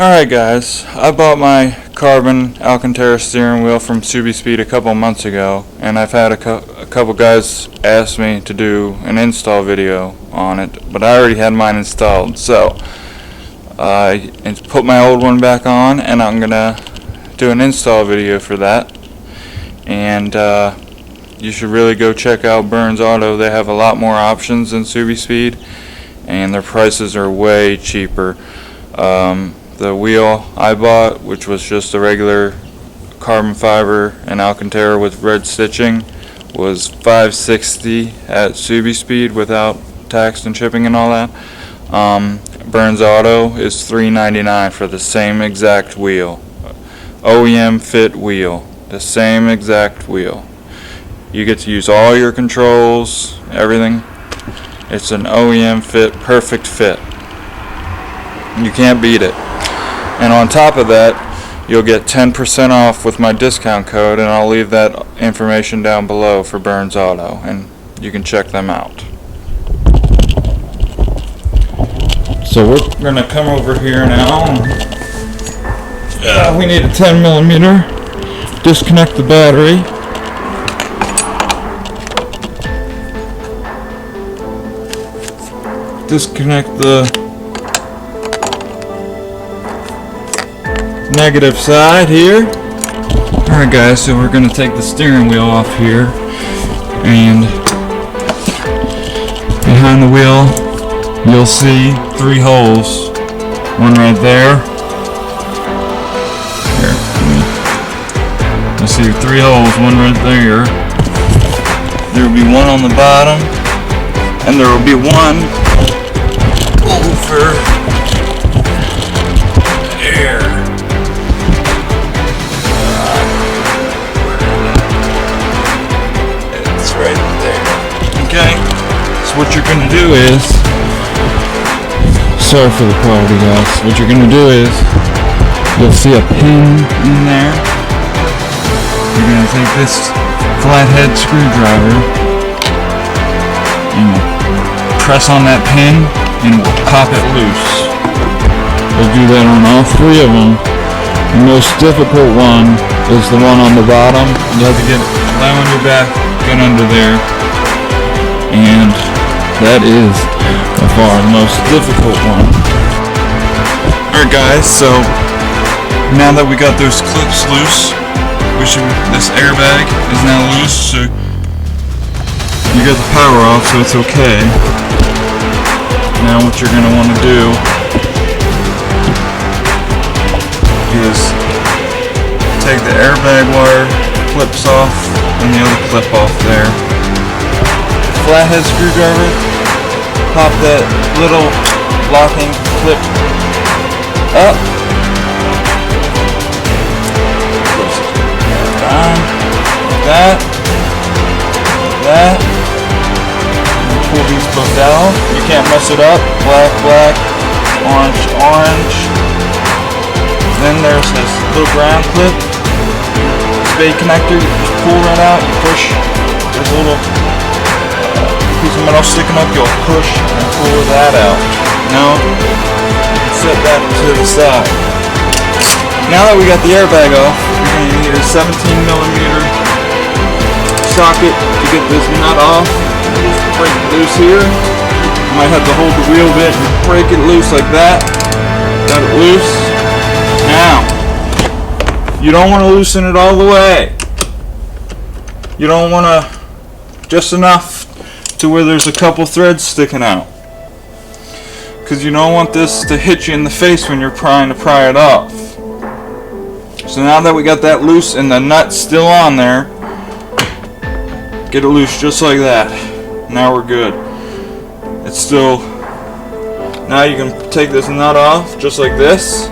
Alright guys, I bought my carbon Alcantara steering wheel from Subispeed a couple months ago, and I've had a couple guys ask me to do an install video on it, but I already had mine installed, so I put my old one back on, and I'm gonna do an install video for that. And you should really go check out Burns Auto. They have a lot more options than Subispeed, and their prices are way cheaper. The wheel I bought, which was just a regular carbon fiber and Alcantara with red stitching, was $560 at Subispeed without tax and shipping and all that. Burns Auto is $399 for the same exact wheel. OEM fit wheel, the same exact wheel. You get to use all your controls, everything. It's an OEM fit, perfect fit. You can't beat it. And on top of that, you'll get 10% off with my discount code, and I'll leave that information down below for Burns Auto, and you can check them out. So we're going to come over here now. We need a 10mm. Disconnect the battery. Disconnect the negative side here. Alright guys, so we're going to take the steering wheel off here, and behind the wheel you'll see 3 holes. One right there. Here, you'll see 3 holes, one right there. There will be one on the bottom, and there will be one over there. It's right there. Okay, so what you're going to do is, sorry for the quality guys, what you're going to do is, you'll see a pin in there. You're going to take this flathead screwdriver and press on that pin, and we'll pop it loose. We'll do that on all 3 of them. The most difficult one is the one on the bottom. You have to lie on your back, get under there, and that is by far the most difficult one. Alright guys, so now that we got those clips loose, this airbag is now loose, so you got the power off, so it's okay. Now what you're going to want to do is take the airbag wire clips off and the other clip off there. Flathead screwdriver, pop that little locking clip up. Like that. Pull these both down. You can't mess it up. Black, black, orange, orange. Then there's this little ground clip, spade connector. You just pull that out. You push. There's a little piece of metal sticking up. You'll push and pull that out. Now, set that to the side. Now that we got the airbag off, you're going to need a 17mm socket to get this nut off. Just break it loose here. You might have to hold the wheel bit and break it loose like that. Got it loose. Now, you don't want to loosen it all the way. You don't want to, just enough to where there's a couple threads sticking out, because you don't want this to hit you in the face when you're trying to pry it off. So now that we got that loose and the nut's still on there, get it loose just like that. Now we're good. It's still, now you can take this nut off just like this.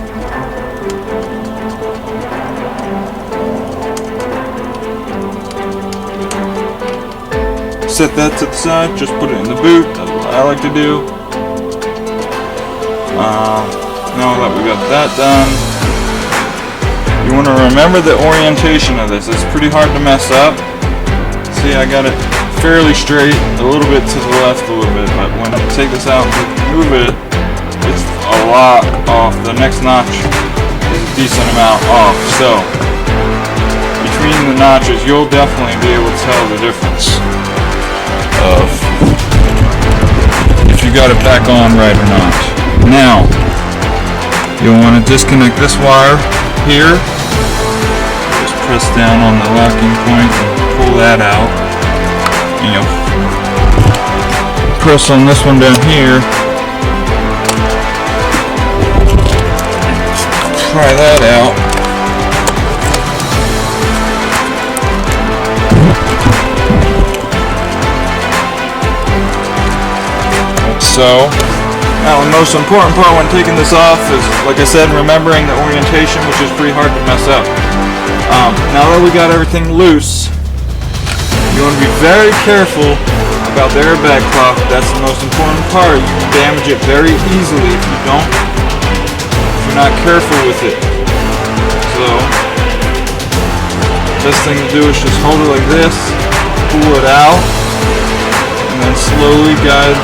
Set that to the side, just put it in the boot. That's what I like to do. Now that we got that done, you want to remember the orientation of this. It's pretty hard to mess up. See, I got it fairly straight, a little bit to the left a little bit, but when I take this out and move it, it's a lot off. The next notch decent amount off. So between the notches, you'll definitely be able to tell the difference of if you got it back on right or not. Now, you'll want to disconnect this wire here. Just press down on the locking point and pull that out. And you'll press on this one down here. Try that out. Like so. Now the most important part when taking this off is, like I said, remembering the orientation, which is pretty hard to mess up. Now that we got everything loose, you want to be very careful about the airbag cloth. That's the most important part. You can damage it very easily if you're not careful with it. So, best thing to do is just hold it like this, pull it out, and then slowly guide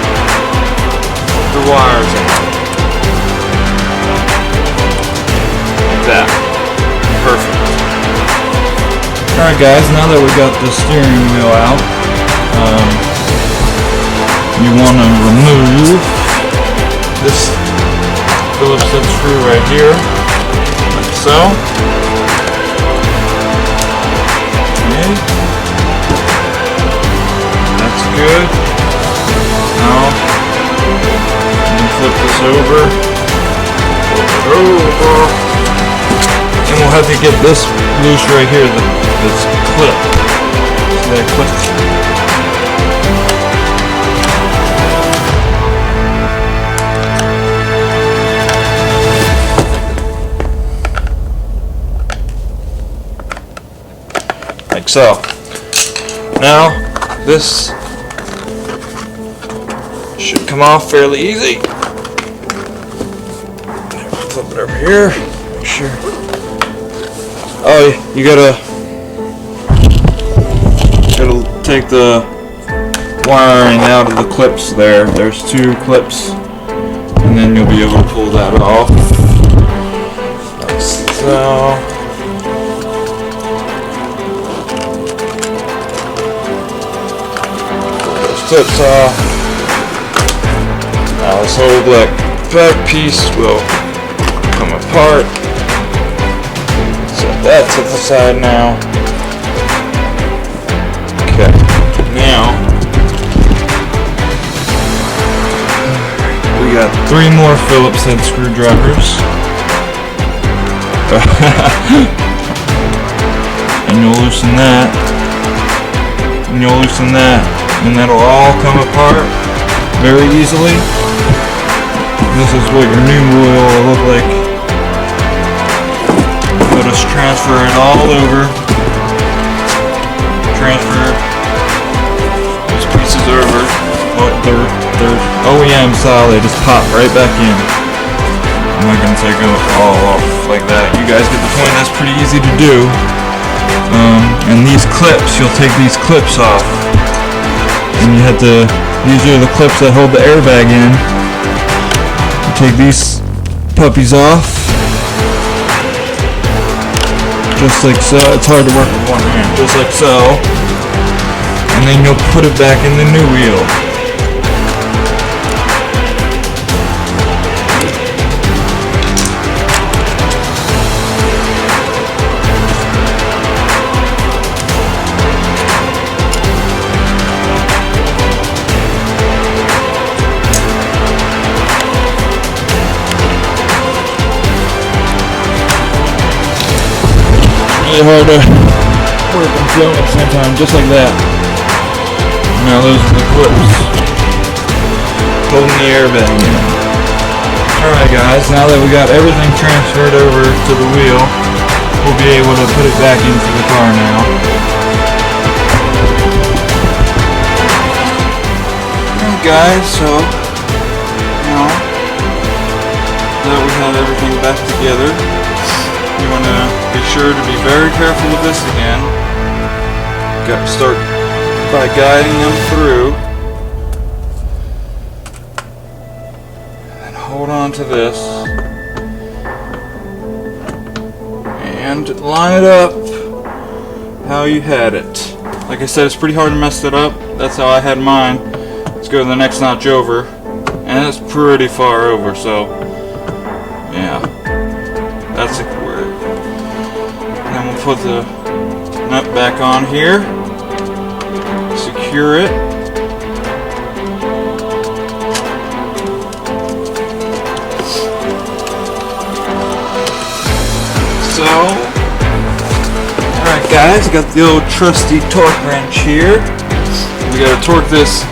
the wires out. Like that. Perfect. Alright guys, now that we got the steering wheel out, you want to remove this Phillips head screw right here, like so. Okay. That's good. Now, flip this over. And we'll have to get this loose right here, this clip. So that clip. Like so. Now, this should come off fairly easy. Flip it over here. Make sure. Oh, you gotta take the wiring out of the clips there. There's two clips, and then you'll be able to pull that off. Like so. Pull those clips off. Now this whole black back piece will come apart. Set that to the side now. Okay, now we got 3 more Phillips head screwdrivers. And you'll loosen that. And you'll loosen that. And that'll all come apart very easily. This is what your new wheel will look like. We'll just transfer it all over. Transfer these pieces over. Oh, they're OEM style. They just pop right back in. I'm not gonna take them all off like that. You guys get the point. That's pretty easy to do. And these clips, you'll take these clips off. And you have to. These are the clips that hold the airbag in. Take these puppies off, just like so. It's hard to work with one hand, just like so, and then you'll put it back in the new wheel. Really hard to work and film at the same time, just like that. Now those are the clips holding the airbag in. Alright guys, now that we got everything transferred over to the wheel, we'll be able to put it back into the car now. Alright guys, so now that we have everything back together, you want to be sure to be very careful with this again. Got to start by guiding them through. And hold on to this. and line it up how you had it. Like I said, it's pretty hard to mess it up. That's how I had mine. Let's go to the next notch over, and it's pretty far over, so yeah, that's it. Then we'll put the nut back on here, secure it. So, alright guys, got the old trusty torque wrench here. We gotta torque this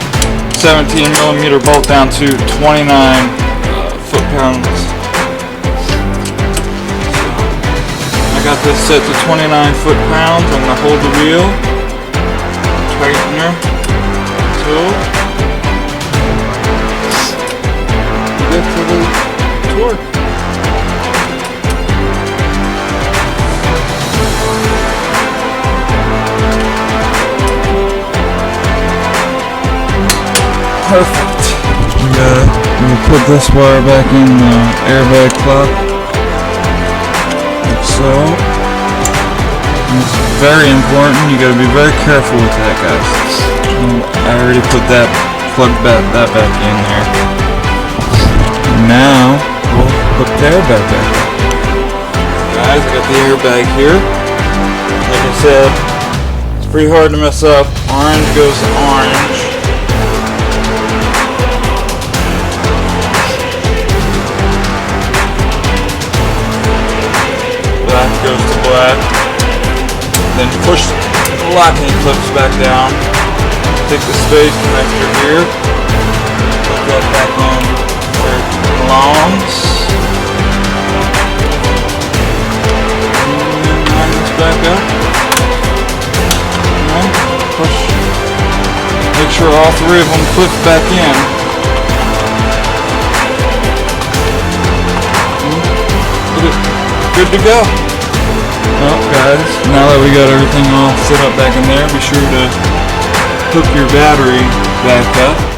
17mm bolt down to 29 foot-pounds. I got this set to 29 foot-pounds. I'm gonna hold the wheel, tightener, tool, get to the torque. Perfect. We'll put this wire back in the airbag plug, like so. And it's very important. You got to be very careful with that, guys. I already put that plug back in there. Now we'll hook the airbag back up. Guys, I got the airbag here. Like I said, it's pretty hard to mess up. Orange goes to orange. Black goes to black. Then push the locking clips back down. Take the spade connector here. Put that back on where it belongs. And then line this back up. And push. Make sure all three of them clip back in. Good to go. Well, guys, now that we got everything all set up back in there, be sure to hook your battery back up.